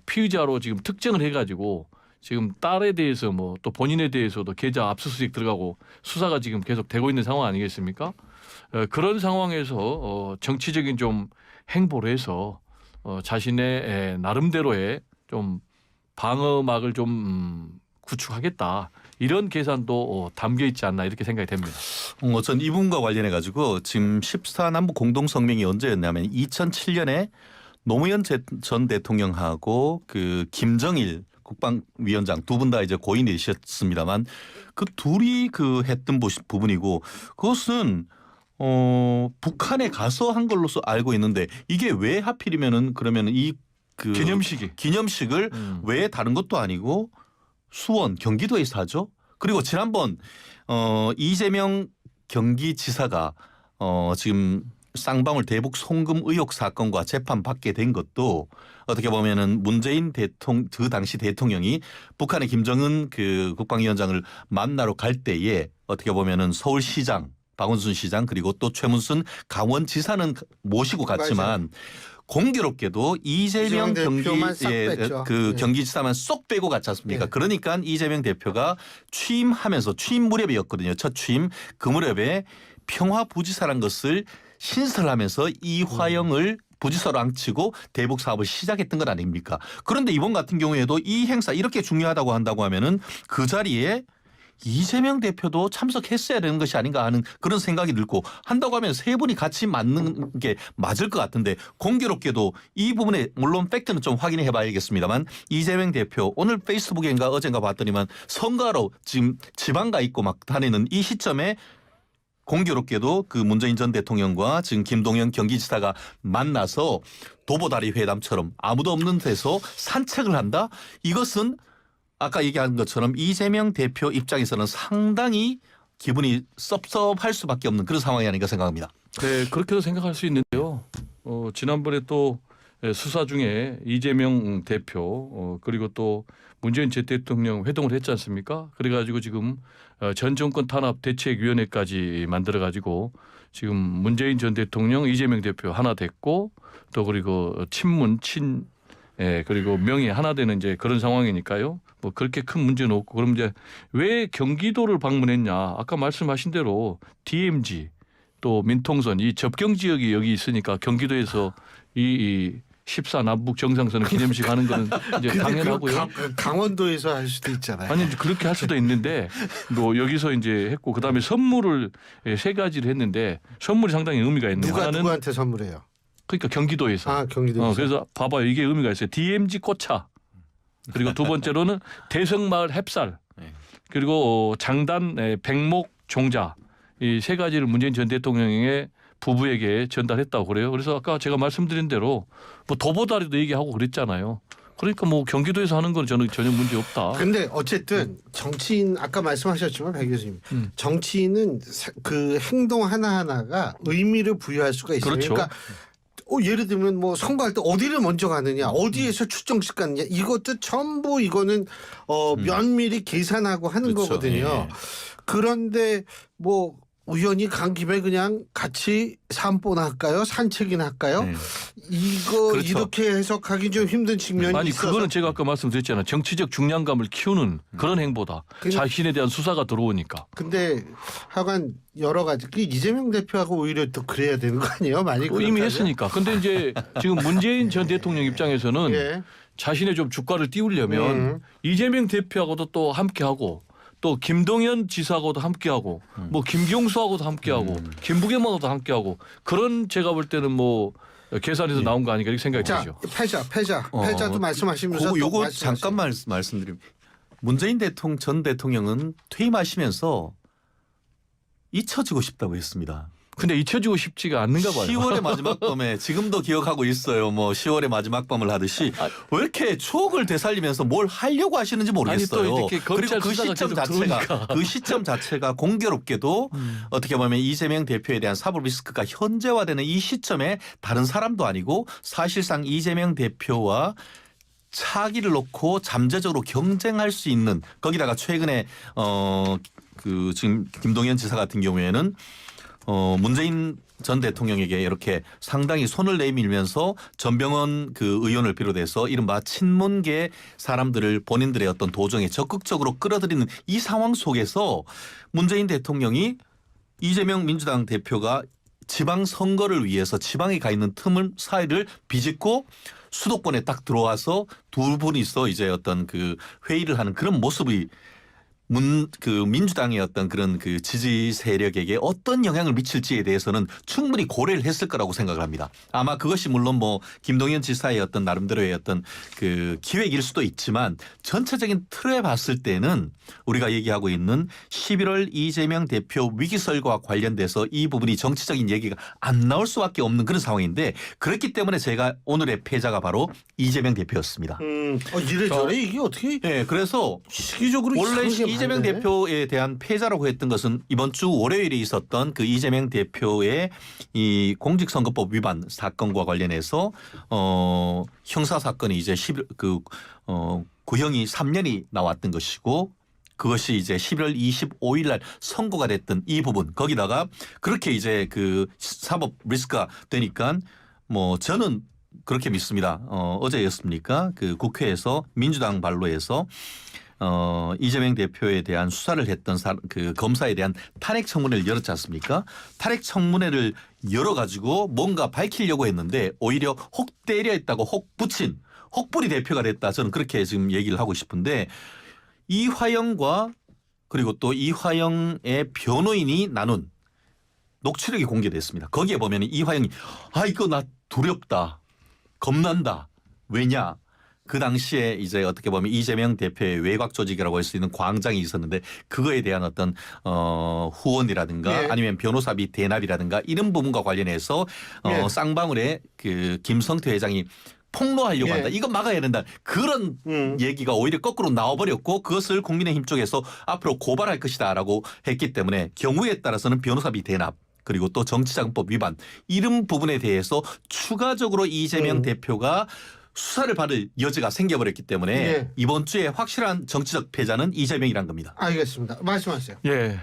피의자로 지금 특정을 해가지고 지금 딸에 대해서 뭐 또 본인에 대해서도 계좌 압수수색 들어가고 수사가 지금 계속 되고 있는 상황 아니겠습니까? 그런 상황에서 정치적인 좀 행보를 해서 자신의 나름대로의 좀 방어막을 좀 구축하겠다. 이런 계산도 담겨 있지 않나 이렇게 생각이 됩니다. 전 이 부분과 관련해 가지고 지금 14 남북 공동 성명이 언제였냐면 2007년에 노무현 전 대통령하고 그 김정일 국방위원장 두 분 다 이제 고인이셨습니다만 그 둘이 그 했던 부분이고 그것은 북한에 가서 한 걸로서 알고 있는데 이게 왜 하필이면은 그러면은 이 그 기념식이 기념식을 왜 다른 것도 아니고 수원, 경기도에서 하죠. 그리고 지난번 이재명 경기지사가 지금 쌍방울 대북 송금 의혹 사건과 재판 받게 된 것도 어떻게 보면은 문재인 그 당시 대통령이 북한의 김정은 그 국방위원장을 만나러 갈 때에 어떻게 보면은 서울시장 박원순 시장 그리고 또 최문순 강원지사는 모시고 갔지만 공교롭게도 이재명 대표만 싹 뺐죠. 경기지사만 쏙 빼고 갔지 않습니까? 네. 그러니까 이재명 대표가 취임하면서 취임 무렵이었거든요. 첫 취임 그 무렵에 평화부지사란 것을 신설하면서 이화영을 부지사로 앙치고 대북 사업을 시작했던 것 아닙니까? 그런데 이번 같은 경우에도 이 행사 이렇게 중요하다고 한다고 하면은 그 자리에 이재명 대표도 참석했어야 되는 것이 아닌가 하는 그런 생각이 들고 한다고 하면 세 분이 같이 맞는 게 맞을 것 같은데 공교롭게도 이 부분에 물론 팩트는 좀 확인해 봐야겠습니다만 이재명 대표 오늘 페이스북인가 어젠가 봤더니만 선거하러 지금 지방 가 있고 막 다니는 이 시점에 공교롭게도 그 문재인 전 대통령과 지금 김동연 경기지사가 만나서 도보다리 회담처럼 아무도 없는 데서 산책을 한다? 이것은 아까 얘기한 것처럼 이재명 대표 입장에서는 상당히 기분이 섭섭할 수밖에 없는 그런 상황이 아닌가 생각합니다. 네, 그렇게도 생각할 수 있는데요. 지난번에 또 수사 중에 이재명 대표 그리고 또 문재인 전 대통령 회동을 했지 않습니까? 그래가지고 지금 전 정권 탄압 대책위원회까지 만들어가지고 지금 문재인 전 대통령 이재명 대표 하나 됐고 또 그리고 친문 그리고 명예 하나 되는 이제 그런 상황이니까요. 뭐 그렇게 큰 문제는 없고 그럼 이제 왜 경기도를 방문했냐? 아까 말씀하신 대로 DMZ 또 민통선 이 접경 지역이 여기 있으니까 경기도에서 이 14 남북 정상선 기념식 하는 거는 이제 당연하고요. 강원도에서 할 수도 있잖아요. 아니 그렇게 할 수도 있는데 뭐 여기서 이제 했고 그다음에 선물을 세 가지를 했는데 선물이 상당히 의미가 있네요. 하나는 누구한테 선물해요? 그러니까 경기도에서. 경기도에서. 그래서 봐봐요. 이게 의미가 있어요. DMZ 꽃차. 그리고 두 번째로는 대성마을 햅쌀. 그리고 장단 백목 종자. 이 세 가지를 문재인 전 대통령의 부부에게 전달했다고 그래요. 그래서 아까 제가 말씀드린 대로 뭐 도보다리도 얘기하고 그랬잖아요. 그러니까 뭐 경기도에서 하는 건 저는 전혀 문제 없다. 근데 어쨌든 정치인 아까 말씀하셨지만 박 교수님 정치인은 그 행동 하나하나가 의미를 부여할 수가 있어요. 그렇죠. 그러니까 예를 들면 뭐 선거할 때 어디를 먼저 가느냐, 어디에서 출정식 가느냐, 이것도 전부 이거는 면밀히 계산하고 하는 그렇죠. 거거든요. 예. 그런데 뭐 우연히 간 김에 그냥 같이 산보나 할까요? 산책이나 할까요? 네. 이거 그렇죠. 이렇게 해석하기 좀 힘든 측면이 아니 있어서. 그거는 제가 아까 말씀드렸잖아요. 정치적 중량감을 키우는 그런 행보다. 자신에 대한 수사가 들어오니까. 근데 하여간 여러 가지 이재명 대표하고 오히려 또 그래야 되는 거 아니에요? 많이 이미 그렇다면? 했으니까. 근데 이제 지금 문재인 전 대통령 입장에서는 예. 자신의 좀 주가를 띄우려면 이재명 대표하고도 또 함께하고 또 김동연 지사하고도 함께하고 뭐 김경수하고도 함께하고 김부겸하고도 함께하고 그런 제가 볼 때는 뭐 계산해서 나온 거 아닌가 이렇게 생각이 자, 들죠. 패자도 말씀하시면서 또 요거 말씀하세요. 잠깐 말씀드리면 문재인 전 대통령은 퇴임하시면서 잊혀지고 싶다고 했습니다. 근데 잊혀지고 싶지가 않는가 봐요. 10월의 마지막 밤에 지금도 기억하고 있어요. 뭐 10월의 마지막 밤을 하듯이 왜 이렇게 추억을 되살리면서 뭘 하려고 하시는지 모르겠어요. 아니, 또 이렇게 그리고 검찰 그 수사가 시점 계속 자체가 들어오니까. 그 시점 자체가 공교롭게도 어떻게 보면 이재명 대표에 대한 사법 리스크가 현재화되는 이 시점에 다른 사람도 아니고 사실상 이재명 대표와 차기를 놓고 잠재적으로 경쟁할 수 있는 거기다가 최근에 그 지금 김동연 지사 같은 경우에는 문재인 전 대통령에게 이렇게 상당히 손을 내밀면서 전병헌 그 의원을 비롯해서 이른바 친문계 사람들을 본인들의 어떤 도정에 적극적으로 끌어들이는 이 상황 속에서 문재인 대통령이 이재명 민주당 대표가 지방 선거를 위해서 지방에 가 있는 틈을 사이를 비집고 수도권에 딱 들어와서 두 분이서 이제 어떤 그 회의를 하는 그런 모습이 민주당의 어떤 그런 그 지지 세력에게 어떤 영향을 미칠지에 대해서는 충분히 고려를 했을 거라고 생각을 합니다. 아마 그것이 물론 뭐 김동연 지사의 어떤 나름대로의 어떤 그 기획일 수도 있지만 전체적인 틀에 봤을 때는 우리가 얘기하고 있는 11월 이재명 대표 위기설과 관련돼서 이 부분이 정치적인 얘기가 안 나올 수밖에 없는 그런 상황인데 그렇기 때문에 제가 오늘의 패자가 바로 이재명 대표였습니다. 이래저래 이게 어떻게 네, 그래서 시기적으로 원래 이상하게 이재명 많네. 대표에 대한 패자라고 했던 것은 이번 주 월요일에 있었던 그 이재명 대표의 이 공직선거법 위반 사건과 관련해서 형사 사건이 이제 구형이 3년이 나왔던 것이고 그것이 이제 11월 25일 날 선고가 됐던 이 부분 거기다가 그렇게 이제 그 사법 리스크가 되니까 뭐 저는 그렇게 믿습니다. 어제였습니까? 그 국회에서 민주당 발로해서 이재명 대표에 대한 수사를 했던 그 검사에 대한 탄핵 청문회를 열었지 않습니까? 탄핵 청문회를 열어가지고 뭔가 밝히려고 했는데 오히려 혹 때려 있다고 혹 붙인 혹부리 대표가 됐다. 저는 그렇게 지금 얘기를 하고 싶은데 이화영과 그리고 또 이화영의 변호인이 나눈 녹취록이 공개됐습니다. 거기에 보면 이화영이 이거 나 두렵다. 겁난다. 왜냐? 그 당시에 이제 어떻게 보면 이재명 대표의 외곽 조직이라고 할 수 있는 광장이 있었는데 그거에 대한 어떤 후원이라든가 네. 아니면 변호사비 대납이라든가 이런 부분과 관련해서 네. 쌍방울의 그 김성태 회장이 폭로하려고 예. 한다. 이거 막아야 된다. 그런 얘기가 오히려 거꾸로 나와버렸고 그것을 국민의힘 쪽에서 앞으로 고발할 것이다라고 했기 때문에 경우에 따라서는 변호사비 대납 그리고 또 정치자금법 위반 이런 부분에 대해서 추가적으로 이재명 대표가 수사를 받을 여지가 생겨버렸기 때문에 예. 이번 주에 확실한 정치적 패자는 이재명이란 겁니다. 알겠습니다. 말씀하세요. 예.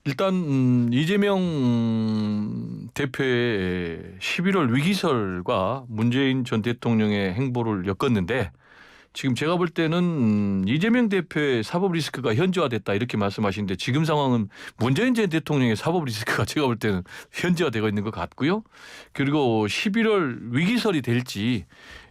일단 이재명 대표의 11월 위기설과 문재인 전 대통령의 행보를 엮었는데 지금 제가 볼 때는 이재명 대표의 사법 리스크가 현저화됐다 이렇게 말씀하시는데 지금 상황은 문재인 전 대통령의 사법 리스크가 제가 볼 때는 현저화되고 있는 것 같고요. 그리고 11월 위기설이 될지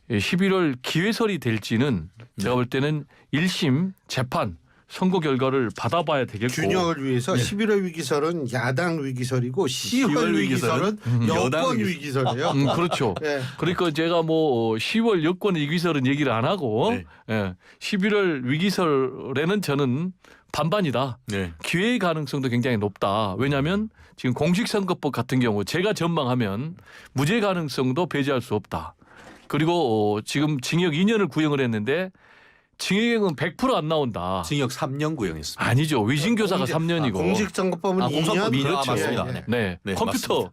11월 기회설이 될지는 제가 볼 때는 1심 재판 선고 결과를 받아봐야 되겠고 균형을 위해서 네. 11월 위기설은 야당 위기설이고 10월 10월 위기설은 여당 여권 위기설. 위기설이에요. 그렇죠. 네. 그러니까 제가 뭐 10월 여권 위기설은 얘기를 안 하고 네. 11월 위기설에는 저는 반반이다. 네. 기회의 가능성도 굉장히 높다. 왜냐하면 지금 공직선거법 같은 경우 제가 전망하면 무죄 가능성도 배제할 수 없다. 그리고 지금 징역 2년을 구형을 했는데 징역은 100% 안 나온다. 징역 3년 구형했습니다. 아니죠. 위증교사가 공직- 3년이고. 공직선거법은 공선법 2년 그렇죠. 맞습니다. 예, 네. 네. 네, 컴퓨터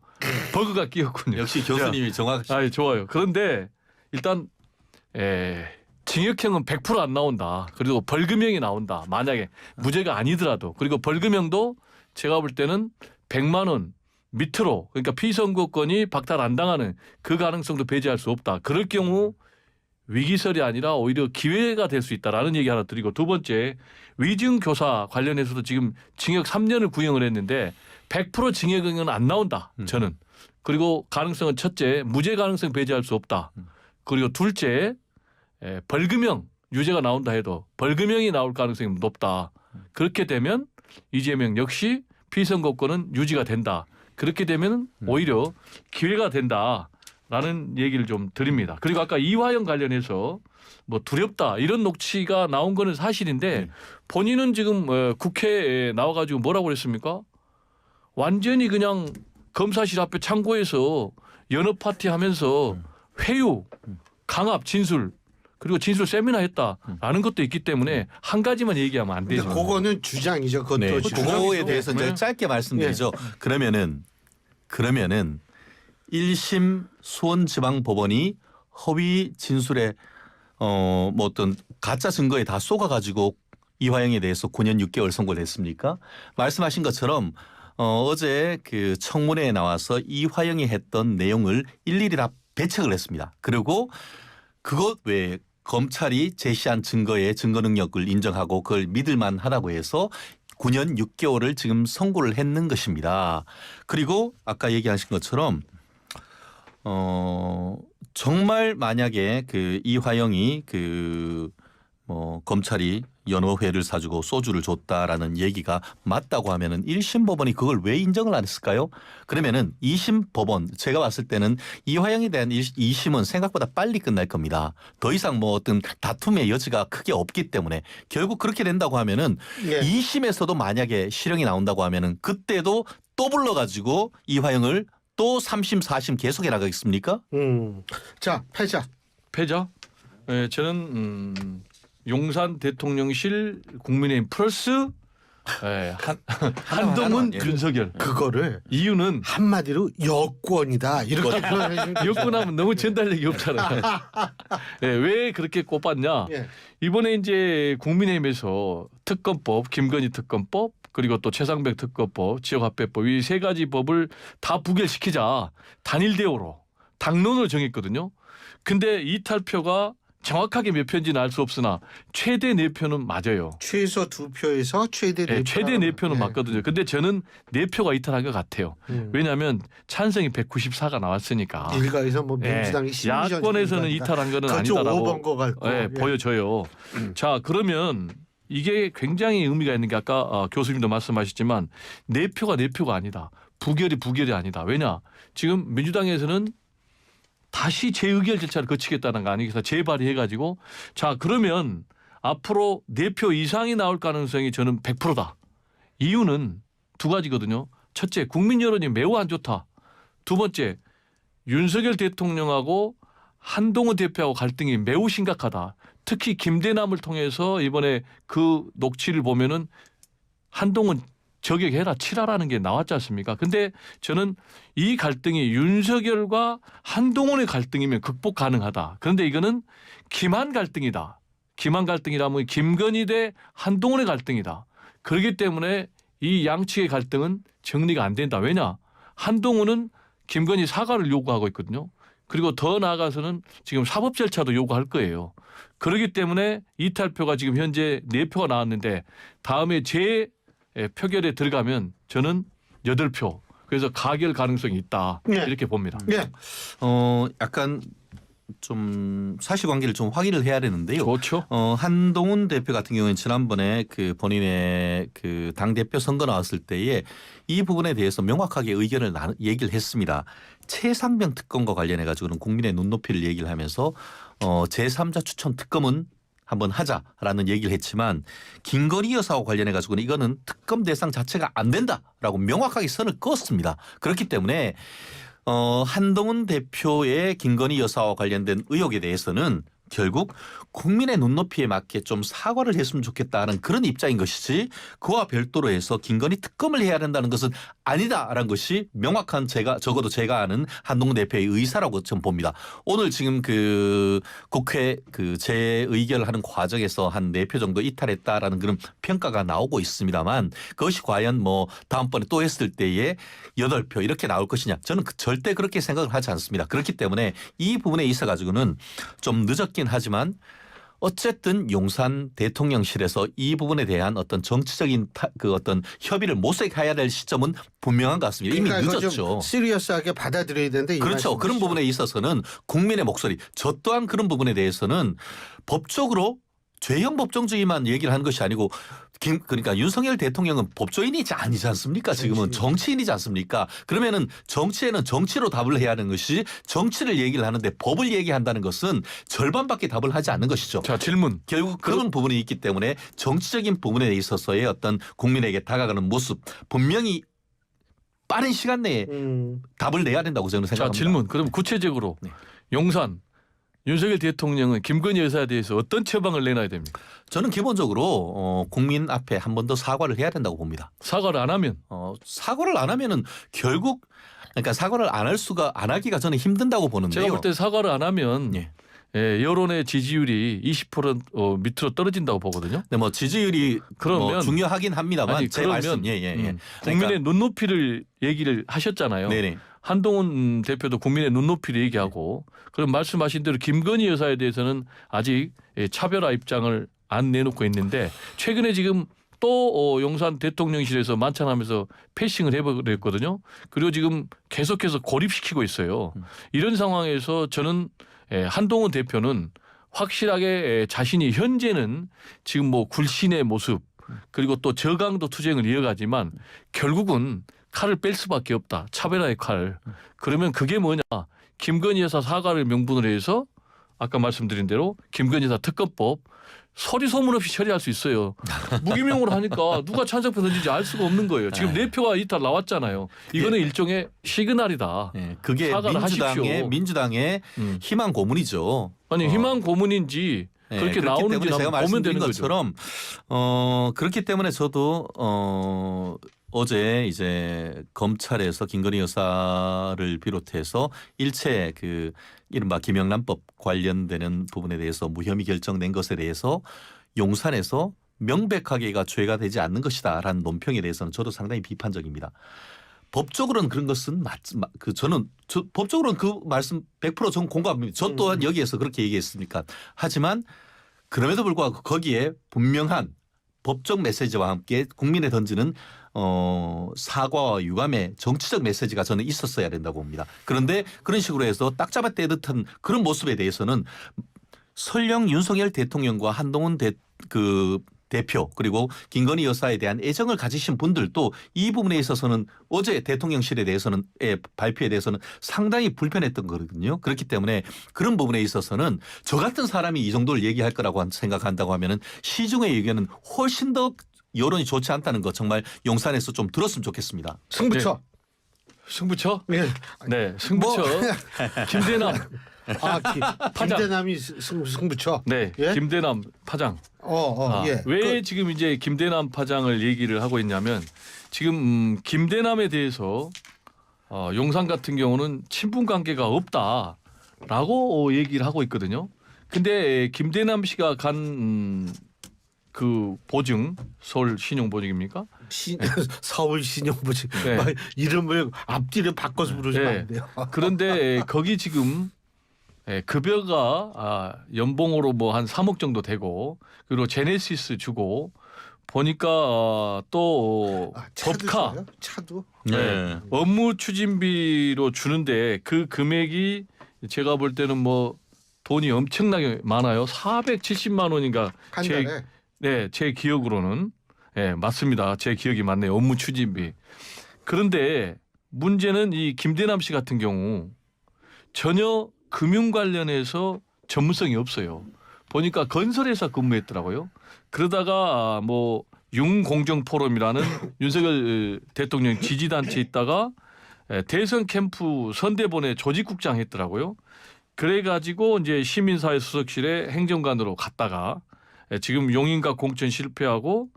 버그가 끼었군요. 역시 교수님이 정확하시죠. 좋아요. 그런데 일단 징역형은 100% 안 나온다. 그리고 벌금형이 나온다. 만약에 무죄가 아니더라도. 그리고 벌금형도 제가 볼 때는 100만 원 밑으로 그러니까 피선거권이 박탈 안 당하는 그 가능성도 배제할 수 없다. 그럴 경우 위기설이 아니라 오히려 기회가 될 수 있다라는 얘기 하나 드리고 두 번째 위증교사 관련해서도 지금 징역 3년을 구형을 했는데 100% 징역은 안 나온다. 저는. 그리고 가능성은 첫째 무죄 가능성 배제할 수 없다. 그리고 둘째 벌금형 유죄가 나온다 해도 벌금형이 나올 가능성이 높다. 그렇게 되면 이재명 역시 피선거권은 유지가 된다. 그렇게 되면 오히려 기회가 된다라는 얘기를 좀 드립니다. 그리고 아까 이화영 관련해서 뭐 두렵다 이런 녹취가 나온 거는 사실인데 본인은 지금 국회에 나와가지고 뭐라고 그랬습니까? 완전히 그냥 검사실 앞에 창고에서 연합 파티 하면서 회유, 강압, 진술 그리고 진술 세미나 했다라는 것도 있기 때문에 한 가지만 얘기하면 안 근데 되죠. 그거는 주장이죠. 그것도 네. 주장이고. 그거에 대해서 이제 네. 짧게 말씀드리죠. 그러면은 1심 수원지방법원이 허위 진술에 뭐 어떤 가짜 증거에 다 쏘가가지고 이화영에 대해서 9년 6개월 선고를 했습니까? 말씀하신 것처럼 어제 그 청문회에 나와서 이화영이 했던 내용을 일일이 다 배척을 했습니다. 그리고 그것 외에 검찰이 제시한 증거의 증거 능력을 인정하고 그걸 믿을 만하다고 해서 9년 6개월을 지금 선고를 했는 것입니다. 그리고 아까 얘기하신 것처럼 정말 만약에 그 이화영이 그 뭐 검찰이 연어회를 사주고 소주를 줬다라는 얘기가 맞다고 하면은 1심 법원이 그걸 왜 인정을 안 했을까요? 그러면은 2심 법원 제가 봤을 때는 이화영에 대한 2심은 생각보다 빨리 끝날 겁니다. 더 이상 뭐 어떤 다툼의 여지가 크게 없기 때문에 결국 그렇게 된다고 하면은 예. 2심에서도 만약에 실형이 나온다고 하면은 그때도 또 불러가지고 이화영을 또 3심, 4심 계속해 나가겠습니까? 자, 패자. 패자? 예, 저는 용산 대통령실 국민의힘 플러스 한동훈 예. 윤석열. 그거를 이유는 한마디로 여권이다. 이렇게 표현해 주면 여권하면 너무 전달력이 없잖아요. 예, 왜 그렇게 꼽았냐? 예. 이번에 이제 국민의힘에서 특검법, 김건희 특검법, 그리고 또 최상백 특검법, 지역화폐법 이 세 가지 법을 다 부결시키자 단일 대우로 당론을 정했거든요. 근데 이탈표가 정확하게 몇 표인지는 알 수 없으나 최대 4표는 맞아요. 최소 2표에서 최대 4표. 최대 4표는 맞거든요. 근데 저는 4표가 이탈한 것 같아요. 왜냐하면 찬성이 194가 나왔으니까. 일가에서 뭐 민주당이 야권에서는 이탈한 거는 아니다라고 보여져요. 자, 그러면 이게 굉장히 의미가 있는 게 아까 교수님도 말씀하셨지만 4표가 4표가 아니다. 부결이 아니다. 왜냐? 지금 민주당에서는 다시 재의결 절차를 거치겠다는 거 아니겠어요? 재발의해가지고 자 그러면 앞으로 4표 이상이 나올 가능성이 저는 100%다. 이유는 두 가지거든요. 첫째, 국민 여론이 매우 안 좋다. 두 번째, 윤석열 대통령하고 한동훈 대표하고 갈등이 매우 심각하다. 특히 김대남을 통해서 이번에 그 녹취를 보면은 한동훈 저격해라 치라라는 게 나왔지 않습니까? 근데 저는 이 갈등이 윤석열과 한동훈의 갈등이면 극복 가능하다. 그런데 이거는 김한 갈등이다. 김한 갈등이라면 김건희 대 한동훈의 갈등이다. 그렇기 때문에 이 양측의 갈등은 정리가 안 된다. 왜냐? 한동훈은 김건희 사과를 요구하고 있거든요. 그리고 더 나아가서는 지금 사법 절차도 요구할 거예요. 그렇기 때문에 이탈표가 지금 현재 4표가 나왔는데 다음에 표결에 들어가면 저는 8표. 그래서 가결 가능성이 있다. 네. 이렇게 봅니다. 예. 약간 좀 사실관계를 좀 확인을 해야 되는데요. 좋죠. 한동훈 대표 같은 경우는 지난번에 그 본인의 그 당 대표 선거 나왔을 때에 이 부분에 대해서 명확하게 의견을 얘기를 했습니다. 최상병 특검과 관련해 가지고는 국민의 눈높이를 얘기를 하면서 제3자 추천 특검은 한번 하자라는 얘기를 했지만 김건희 여사와 관련해 가지고는 이거는 특검 대상 자체가 안 된다라고 명확하게 선을 그었습니다. 그렇기 때문에 한동훈 대표의 김건희 여사와 관련된 의혹에 대해서는 결국 국민의 눈높이에 맞게 좀 사과를 했으면 좋겠다는 그런 입장인 것이지 그와 별도로 해서 김건희 특검을 해야 된다는 것은 아니다라는 것이 명확한 적어도 제가 아는 한동훈 대표의 의사라고 좀 봅니다. 오늘 지금 그 국회 그 재의결을 하는 과정에서 한 4표 정도 이탈했다라는 그런 평가가 나오고 있습니다만 그것이 과연 뭐 다음번에 또 했을 때에 8표 이렇게 나올 것이냐 저는 절대 그렇게 생각을 하지 않습니다. 그렇기 때문에 이 부분에 있어 가지고는 좀 늦었긴 하지만 어쨌든 용산 대통령실에서 이 부분에 대한 어떤 정치적인 그 어떤 협의를 모색해야 될 시점은 분명한 것 같습니다. 이미 그러니까 늦었죠. 시리어스하게 받아들여야 되는데 그렇죠. 그런 부분에 있어서는 국민의 목소리 저 또한 그런 부분에 대해서는 법적으로 죄형 법정주의만 얘기를 하는 것이 아니고 그러니까 윤석열 대통령은 법조인이지 아니지 않습니까? 지금은 정치인이지 않습니까? 그러면은 정치에는 정치로 답을 해야 하는 것이 정치를 얘기를 하는데 법을 얘기한다는 것은 절반밖에 답을 하지 않는 것이죠. 자, 질문. 결국 그런 부분이 있기 때문에 정치적인 부분에 있어서의 어떤 국민에게 다가가는 모습 분명히 빠른 시간 내에 답을 내야 된다고 저는 생각합니다. 자, 질문. 그럼 구체적으로 네. 용산 윤석열 대통령은 김건희 여사에 대해서 어떤 처방을 내놔야 됩니까? 저는 기본적으로 국민 앞에 한 번 더 사과를 해야 된다고 봅니다. 사과를 안 하면 사과를 안 하면은 결국 그러니까 사과를 안 하기가 저는 힘든다고 보는데요. 제가 볼 때 사과를 안 하면 예. 여론의 지지율이 20% 밑으로 떨어진다고 보거든요. 네, 뭐 지지율이 그러면 뭐 중요하긴 합니다만 아니, 제 그러면 말씀 그러니까, 국민의 눈높이를 얘기를 하셨잖아요. 네네. 한동훈 대표도 국민의 눈높이를 얘기하고 그럼 말씀하신 대로 김건희 여사에 대해서는 아직 차별화 입장을 안 내놓고 있는데 최근에 지금 또 용산 대통령실에서 만찬하면서 패싱을 해버렸거든요. 그리고 지금 계속해서 고립시키고 있어요. 이런 상황에서 저는 한동훈 대표는 확실하게 자신이 현재는 지금 뭐 굴신의 모습 그리고 또 저강도 투쟁을 이어가지만 결국은 칼을 뺄 수밖에 없다. 차별화의 칼. 그러면 그게 뭐냐. 김건희 여사 사과를 명분으로 해서 아까 말씀드린 대로 김건희 여사 특검법 소리 소문 없이 처리할 수 있어요. 무기명으로 하니까 누가 찬성표 던진지 알 수가 없는 거예요. 지금 네 표가 이탈 나왔잖아요. 이거는 일종의 시그널이다. 네, 그게 사과를 민주당의 희망 고문이죠. 아니 희망 고문인지 그렇게 나오는지 제가 보면 말씀드린 되는 것처럼 그렇기 때문에 저도 어제 이제 검찰에서 김건희 여사를 비롯해서 일체 그 이른바 김영란법 관련되는 부분에 대해서 무혐의 결정된 것에 대해서 용산에서 명백하게 이가 죄가 되지 않는 것이다라는 논평에 대해서는 저도 상당히 비판적입니다. 법적으로는 그런 것은 저는 법적으로는 그 말씀 100% 전 공감합니다. 저 또한 여기에서 그렇게 얘기했으니까. 하지만 그럼에도 불구하고 거기에 분명한 법적 메시지와 함께 국민에 던지는 사과와 유감의 정치적 메시지가 저는 있었어야 된다고 봅니다. 그런데 그런 식으로 해서 딱 잡아 떼듯한 그런 모습에 대해서는 설령 윤석열 대통령과 한동훈 대표 그리고 김건희 여사에 대한 애정을 가지신 분들도 이 부분에 있어서는 어제 대통령실에 대해서는 발표에 대해서는 상당히 불편했던 거거든요. 그렇기 때문에 그런 부분에 있어서는 저 같은 사람이 이 정도를 얘기할 거라고 생각한다고 하면은 시중의 의견은 훨씬 더 여론이 좋지 않다는 거 정말 용산에서 좀 들었으면 좋겠습니다. 승부처. 승부처? 네. 네, 승부처. 김대남. 김대남이 승부처. 네, 예? 김대남 파장. 예. 왜 지금 이제 김대남 파장을 얘기를 하고 있냐면 지금 김대남에 대해서 용산 같은 경우는 친분 관계가 없다라고 얘기를 하고 있거든요. 근데 김대남 씨가 간 그 보증 서울 신용 보증입니까? 서울 신용 보증. 네. 이름을 앞뒤를 바꿔서 부르시면 안 돼요. 그런데 거기 지금 급여가 연봉으로 뭐 한 3억 정도 되고 그리고 제네시스 주고 보니까 또 차도 법카 줘요? 차도. 네. 업무 추진비로 주는데 그 금액이 제가 볼 때는 뭐 돈이 엄청나게 많아요. 470만 원인가 한 달에. 제 기억으로는 맞습니다. 제 기억이 맞네요. 업무 추진비. 그런데 문제는 이 김대남 씨 같은 경우 전혀 금융 관련해서 전문성이 없어요. 보니까 건설회사 근무했더라고요. 그러다가 뭐 융공정포럼이라는 윤석열 대통령 지지단체에 있다가 대선 캠프 선대본의 조직국장 했더라고요. 그래가지고 이제 시민사회 수석실에 행정관으로 갔다가 지금 용인과 공천 실패하고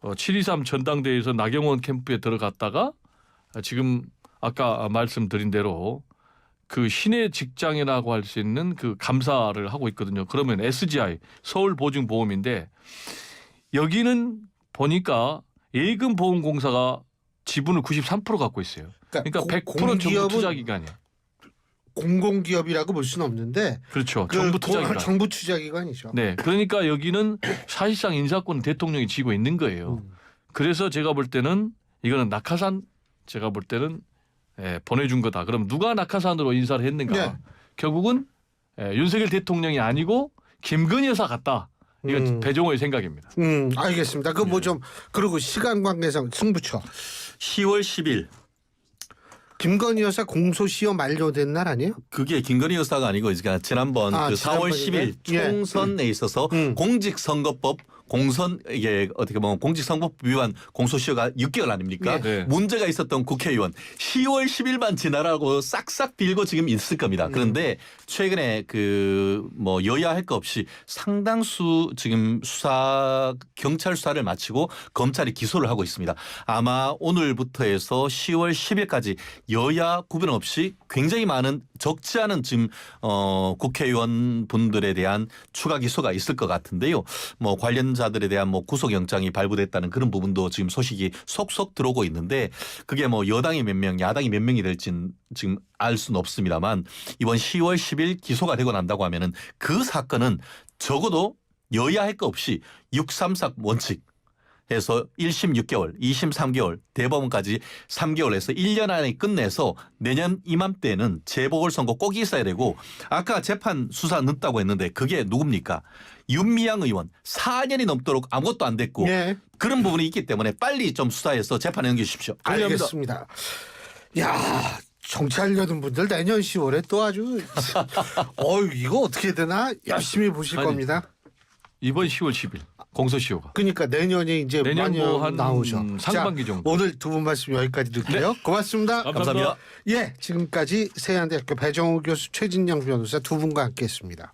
7.23 전당대회에서 나경원 캠프에 들어갔다가 지금 아까 말씀드린 대로 그 시내 직장이라고 할 수 있는 그 감사를 하고 있거든요. 그러면 SGI 서울보증보험인데 여기는 보니까 예금보험공사가 지분을 93% 갖고 있어요. 그러니까 100% 정부 투자 기관이에요. 공공기업이라고 볼 수는 없는데 그렇죠. 정부 투자 기관. 정부 투자 기관이죠. 네, 그러니까 여기는 사실상 인사권 대통령이 쥐고 있는 거예요. 그래서 제가 볼 때는 이거는 낙하산 제가 볼 때는 보내준 거다. 그럼 누가 낙하산으로 인사를 했는가? 네. 결국은 윤석열 대통령이 아니고 김건희 여사 같다. 이건 배종호의 생각입니다. 알겠습니다. 그 뭐 좀 그리고 시간 관계상 승부처. 10월 10일 김건희 여사 공소시효 만료된 날 아니에요? 그게 김건희 여사가 아니고 이제 지난번 그 4월 10일 총선에 있어서 공직선거법 공선 이게 어떻게 보면 공직선거법 위반 공소시효가 6개월 아닙니까? 네. 문제가 있었던 국회의원 10월 10일만 지나라고 싹싹 빌고 지금 있을 겁니다. 그런데 최근에 그 뭐 여야 할 거 없이 상당수 지금 경찰 수사를 마치고 검찰이 기소를 하고 있습니다. 아마 오늘부터 해서 10월 10일까지 여야 구분 없이 굉장히 많은 적지 않은 지금 국회의원 분들에 대한 추가 기소가 있을 것 같은데요. 뭐 관련자들에 대한 뭐 구속영장이 발부됐다는 그런 부분도 지금 소식이 속속 들어오고 있는데 그게 뭐 여당이 몇 명, 야당이 몇 명이 될지는 지금 알 수는 없습니다만 이번 10월 10일 기소가 되고 난다고 하면은 그 사건은 적어도 여야 할 거 없이 634 원칙 해서 1심 6개월, 2심 3개월, 대법원까지 3개월 해서 1년 안에 끝내서 내년 이맘때는 재보궐선거 꼭 있어야 되고 아까 재판 수사 늦다고 했는데 그게 누굽니까? 윤미향 의원 4년이 넘도록 아무것도 안 됐고 네. 그런 부분이 있기 때문에 빨리 좀 수사해서 재판에 넘겨주십시오. 알겠습니다. 야, 정치하려는 분들 내년 10월에 또 아주 이거 어떻게 되나 열심히 보실 아니, 겁니다. 이번 10월 10일 공소시효가. 그러니까 내년에 이제 내년 만약 한 나오죠. 상반기 자, 정도. 오늘 두 분 말씀 여기까지 듣게요. 네. 고맙습니다. 감사합니다. 예, 지금까지 세안대학교 배정우 교수, 최진영 변호사 두 분과 함께했습니다.